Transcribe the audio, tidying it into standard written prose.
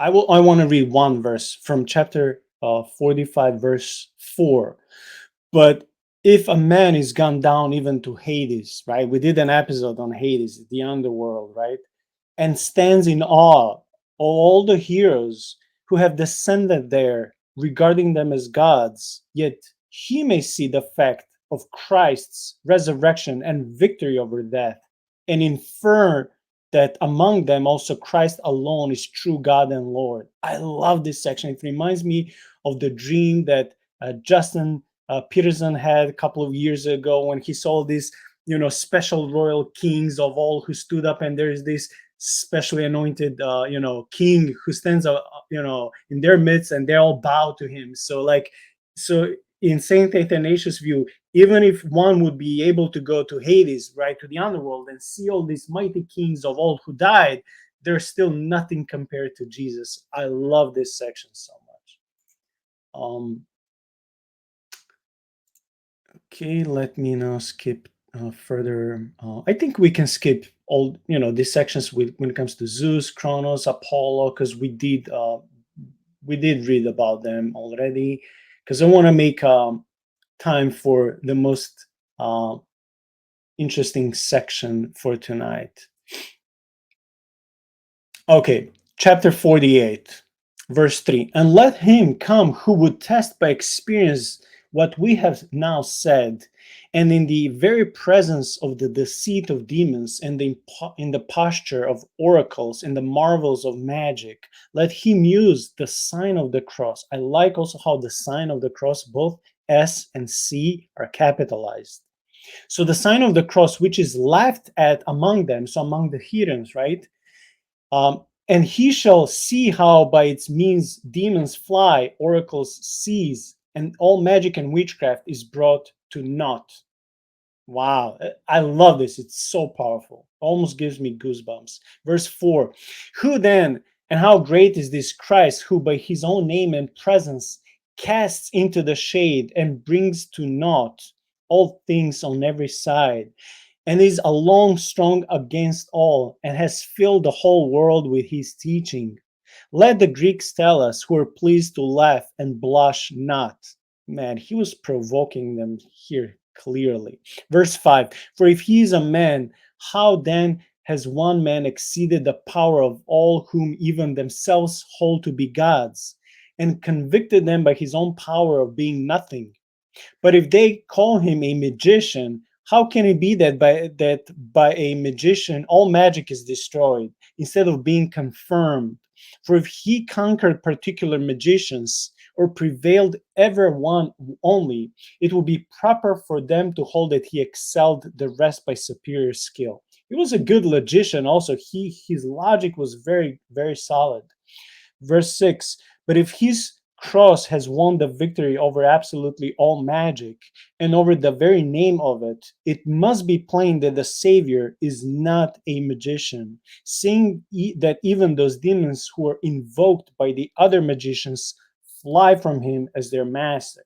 I want to read one verse from chapter 45, verse 4. But if a man is gone down even to Hades, right? We did an episode on Hades, the underworld, right? And stands in awe of all the heroes who have descended there, regarding them as gods, yet he may see the fact of Christ's resurrection and victory over death, and infer that among them also Christ alone is true God and Lord. I love this section. It reminds me of the dream that Justin Peterson had a couple of years ago when he saw these, special royal kings of all who stood up, and there's this specially anointed, king who stands up, in their midst, and they all bow to him. So in Saint Athanasius' view, even if one would be able to go to Hades, right, to the underworld, and see all these mighty kings of old who died, there's still nothing compared to Jesus. I love this section so much. Okay, let me now skip further. I think we can skip all, these sections when it comes to Zeus, Kronos, Apollo, because we did read about them already. Because I want to make time for the most interesting section for tonight. Okay, chapter 48, verse 3. And let him come who would test by experience what we have now said, and in the very presence of the deceit of demons, and in the posture of oracles, and the marvels of magic, let him use the sign of the cross. I like also how the sign of the cross, both S and C, are capitalized. So the sign of the cross, which is laughed at among them, so among the heathens, right? And he shall see how by its means demons fly, oracles cease, and all magic and witchcraft is brought to naught. Wow, I love this. It's so powerful. Almost gives me goosebumps. Verse 4. Who then, and how great is this Christ, who by his own name and presence casts into the shade and brings to naught all things on every side, and is alone strong against all, and has filled the whole world with his teaching. Let the Greeks tell us, who are pleased to laugh and blush not. Man, he was provoking them here clearly. Verse 5. For if he is a man, how then has one man exceeded the power of all, whom even themselves hold to be gods, and convicted them by his own power of being nothing? But if they call him a magician, how can it be that by a magician all magic is destroyed, instead of being confirmed? For if he conquered particular magicians, or prevailed ever one only, it would be proper for them to hold that he excelled the rest by superior skill. He was a good logician also. His logic was very, very solid. Verse 6. But if his cross has won the victory over absolutely all magic, and over the very name of it, it must be plain that the Savior is not a magician, seeing that even those demons who are invoked by the other magicians fly from him as their master.